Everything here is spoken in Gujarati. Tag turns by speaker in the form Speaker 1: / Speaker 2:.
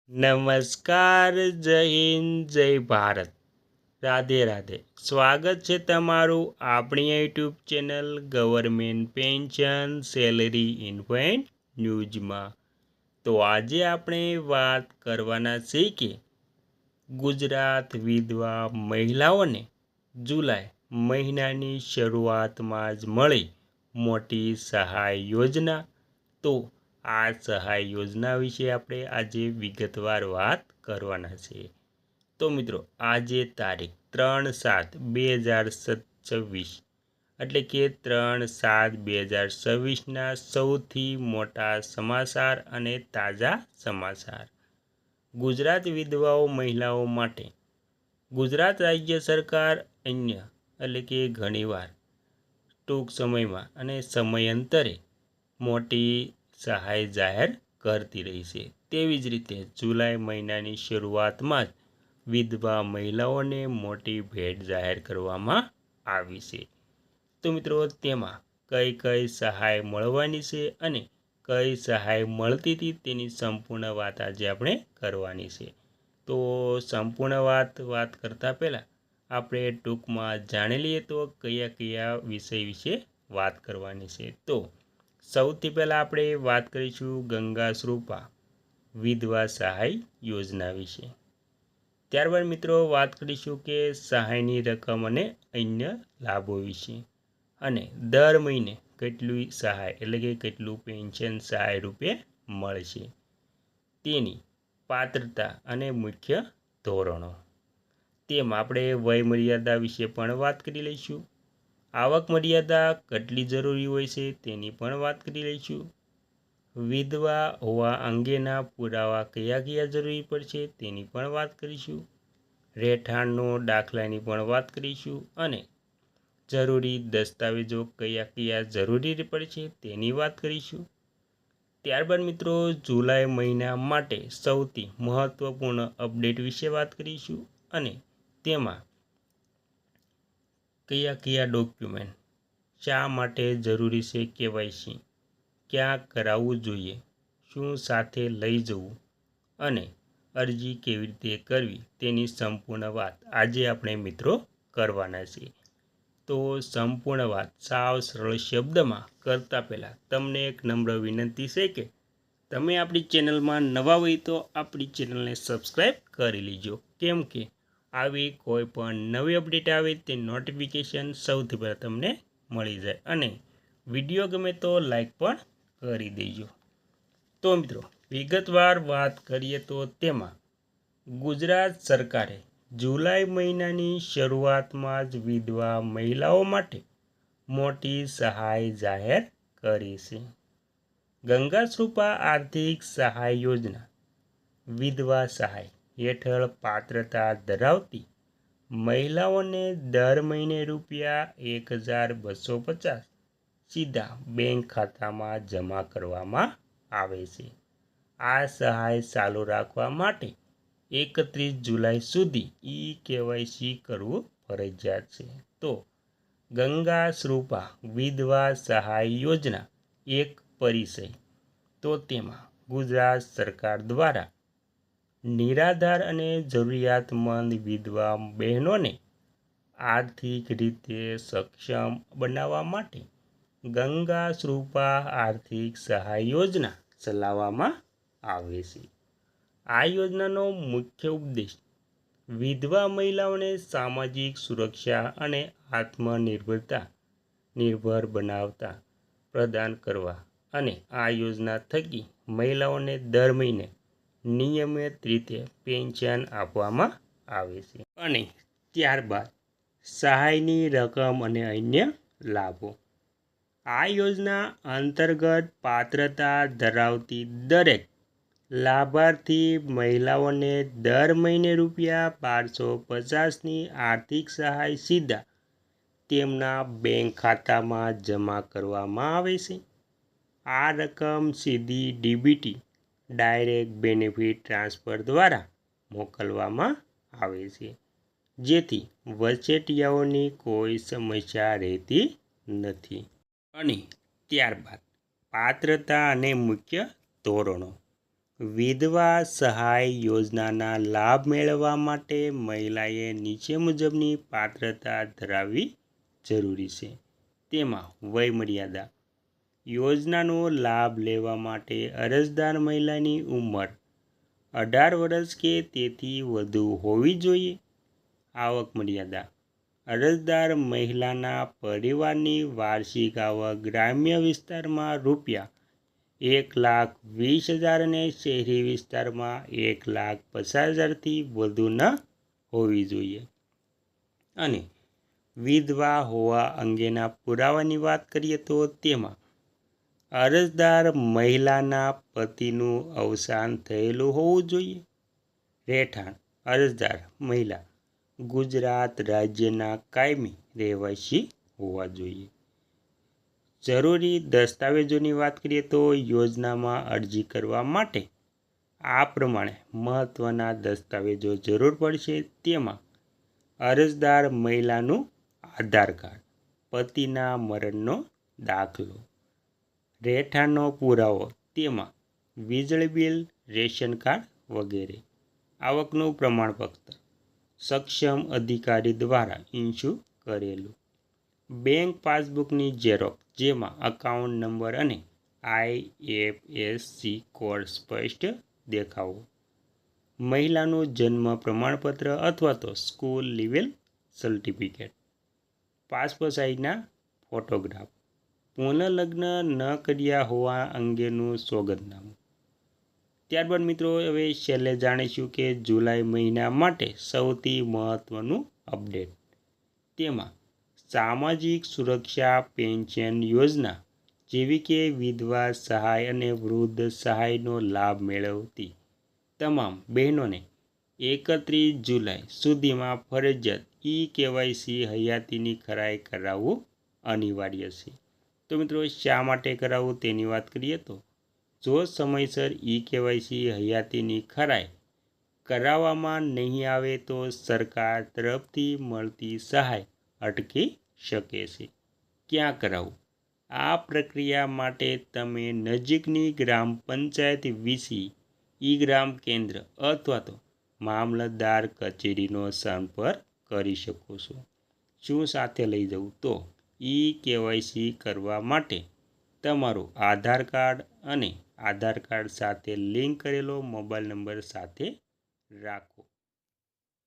Speaker 1: નમસ્કાર, જય હિન્દ, જય ભારત, રાધે રાધે. સ્વાગત છે તમારું આપણી YouTube channel government pension salary ઇન્ફોન્ટ ન્યૂઝમાં. તો આજે આપણે વાત કરવાના છીએ કે ગુજરાત વિધવા મહિલાઓને જુલાઈ મહિનાની શરૂઆતમાં જ મળી મોટી સહાય યોજના. તો આ સહાય યોજના વિશે આપણે આજે વિગતવાર વાત કરવાના છે. તો મિત્રો, આજે તારીખ 3/7/2026 એટલે કે 3/7/2026ના સૌથી મોટા સમાચાર અને તાજા સમાચાર. ગુજરાત વિધવાઓ મહિલાઓ માટે ગુજરાત રાજ્ય સરકાર અન્ય એટલે કે ઘણીવાર ટૂંક સમયમાં અને સમયાંતરે મોટી સહાય જાહેર કરતી રહી છે. તેવી જ રીતે જુલાઈ મહિનાની શરૂઆતમાં જ વિધવા મહિલાઓને મોટી ભેટ જાહેર કરવામાં આવી છે. તો મિત્રો, તેમાં કઈ કઈ સહાય મળવાની છે અને કઈ સહાય મળતી હતી તેની સંપૂર્ણ વાત આજે આપણે કરવાની છે. તો સંપૂર્ણ વાત કરતાં પહેલાં આપણે ટૂંકમાં જાણી લઈએ તો કયા કયા વિષય વિશે વાત કરવાની છે. તો સૌથી પહેલાં આપણે વાત કરીશું ગંગા શ્રુપા વિધવા સહાય યોજના વિશે. ત્યારબાદ મિત્રો વાત કરીશું કે સહાયની રકમ અને અન્ય લાભો વિશે, અને દર મહિને કેટલી સહાય એટલે કે કેટલું પેન્શન સહાય રૂપે મળશે, તેની પાત્રતા અને મુખ્ય ધોરણો. તેમ આપણે વય મર્યાદા વિશે પણ વાત કરી લઈશું. આવક મર્યાદા કેટલી જરૂરી હોય છે તેની પણ વાત કરી લઈશું. વિધવા હોવા અંગેના પુરાવા કયા કયા જરૂરી પડશે તેની પણ વાત કરીશું. રહેઠાણનો દાખલાની પણ વાત કરીશું અને જરૂરી દસ્તાવેજો કયા કયા જરૂરી પડશે તેની વાત કરીશું. ત્યારબાદ મિત્રો જુલાઈ મહિના માટે સૌથી મહત્વપૂર્ણ અપડેટ વિશે વાત કરીશું અને તેમાં કયા કયા ડોક્યુમેન્ટ શા માટે જરૂરી છે, કેવાયસી ક્યાં કરાવવું જોઈએ, શું સાથે લઈ જવું અને અરજી કેવી રીતે કરવી તેની સંપૂર્ણ વાત આજે આપણે મિત્રો કરવાના છીએ. તો સંપૂર્ણ વાત સાવ સરળ શબ્દમાં કરતાં પહેલાં તમને એક નમ્ર વિનંતી છે કે તમે આપણી ચેનલમાં નવા હોય તો આપણી ચેનલને સબસ્ક્રાઈબ કરી લીજો, કેમ કે આવી કોઈ પણ નવી અપડેટ આવે તે નોટિફિકેશન સૌથી પહેલાં તમને મળી જાય. અને વિડીયો ગમે તો લાઈક પણ કરી દેજો. તો મિત્રો વિગતવાર વાત કરીએ તો તેમાં ગુજરાત સરકારે જુલાઈ મહિનાની શરૂઆતમાં જ વિધવા મહિલાઓ માટે મોટી સહાય જાહેર કરી છે. ગંગા શ્રુપા આર્થિક સહાય યોજના વિધવા સહાય હેઠળ પાત્રતા ધરાવતી મહિલાઓને દર મહિને ₹1,250 સીધા બેંક ખાતામાં જમા કરવામાં આવે છે. આ સહાય ચાલુ રાખવા માટે 31 જુલાઈ સુધી કેવાયસી કરવું ફરજિયાત છે. તો ગંગા શ્રુપા વિધવા સહાય યોજના એક પરિચય. તો તેમાં ગુજરાત સરકાર દ્વારા નિરાધાર અને જરૂરિયાતમંદ વિધવા બહેનોને આર્થિક રીતે સક્ષમ બનાવવા માટે ગંગા શ્રુપા આર્થિક સહાય યોજના ચલાવવામાં આવે છે. આ યોજનાનો મુખ્ય ઉદ્દેશ વિધવા મહિલાઓને સામાજિક સુરક્ષા અને આત્મનિર્ભરતા નિર્ભર બનાવતા પ્રદાન કરવા અને આ યોજના થકી મહિલાઓને દર મહિને નિયમિત રીતે પેન્શન આપવામાં આવે છે. અને ત્યારબાદ સહાયની રકમ અને અન્ય લાભો. આ યોજના અંતર્ગત પાત્રતા ધરાવતી દરેક લાભાર્થી મહિલાઓને દર મહિને ₹1250ની આર્થિક સહાય સીધા તેમના બેંક ખાતામાં જમા કરવામાં આવે છે. આ રકમ સીધી ડીબીટી ડાયરેક્ટ બેનિફિટ ટ્રાન્સફર દ્વારા મોકલવામાં આવે છે, જેથી વચેટિયાઓની કોઈ સમસ્યા રહેતી નથી. અને ત્યારબાદ પાત્રતા અને મુખ્ય ધોરણો. વિધવા સહાય યોજનાના લાભ મેળવવા માટે મહિલાએ નીચે મુજબની પાત્રતા ધરાવવી જરૂરી છે. તેમાં વયમર્યાદા. યોજનાનો લાભ લેવા માટે અરજદાર મહિલાની ઉંમર 18 વર્ષ કે તેથી વધુ હોવી જોઈએ. આવક મર્યાદા. અરજદાર મહિલાના પરિવારની વાર્ષિક આવક ગ્રામ્ય વિસ્તારમાં ₹1,20,000 અને શહેરી વિસ્તારમાં ₹1,50,000થી વધુ ન હોવી જોઈએ. અને વિધવા હોવા અંગેના પુરાવાની વાત કરીએ તો તેમાં અરજદાર મહિલાના પતિનું અવસાન થયેલું હોવું જોઈએ. રહેઠાણ. અરજદાર મહિલા ગુજરાત રાજ્યના કાયમી રહેવાસી હોવા જોઈએ. જરૂરી દસ્તાવેજોની વાત કરીએ તો યોજનામાં અરજી કરવા માટે આ પ્રમાણે મહત્ત્વના દસ્તાવેજો જરૂર પડશે. તેમાં અરજદાર મહિલાનું આધાર કાર્ડ, પતિના મરણનો દાખલો, રહેઠાણનો પુરાવો, તેમાં વીજળી બિલ, રેશન કાર્ડ વગેરે, આવકનું પ્રમાણપત્ર, સક્ષમ અધિકારી દ્વારા ઇસ્યુ કરેલું, બેંક પાસબુકની ઝેરોક્ષ જેમાં અકાઉન્ટ નંબર અને IFSC કોડ સ્પષ્ટ દેખાવો, મહિલાનું જન્મ પ્રમાણપત્ર અથવા તો સ્કૂલ લીવેલ સર્ટિફિકેટ, પાસપોર્ટ સાઇઝના ફોટોગ્રાફ, પુનઃલગ્ન ન કર્યા હોવા અંગેનું સોગંદનામું. ત્યારબાદ મિત્રો હવે છેલ્લે જાણીશું કે જુલાઈ મહિના માટે સૌથી મહત્ત્વનું અપડેટ. તેમાં સામાજિક સુરક્ષા પેન્શન યોજના જેવી કે વિધવા સહાય અને વૃદ્ધ સહાયનો લાભ મેળવતી તમામ બહેનોને 31 જુલાઈ સુધીમાં ફરજિયાત KYC હયાતીની ખરાઈ કરાવવું અનિવાર્ય છે. તો મિત્રો શા માટે કરાવવું તેની વાત કરીએ તો જો સમયસર KYC હયાતીની ખરાઈ કરાવવામાં નહીં આવે તો સરકાર તરફથી મળતી સહાય અટકી શકે છે. ક્યાં કરાવવું? આ પ્રક્રિયા માટે તમે નજીકની ગ્રામ પંચાયત વીસી, ગ્રામ કેન્દ્ર અથવા તો મામલતદાર કચેરીનો સંપર્ક કરી શકો છો. શું સાથે લઈ જવું? તો KYC કરવા માટે તમારું આધાર કાર્ડ અને આધાર કાર્ડ સાથે લિંક કરેલો મોબાઈલ નંબર સાથે રાખો.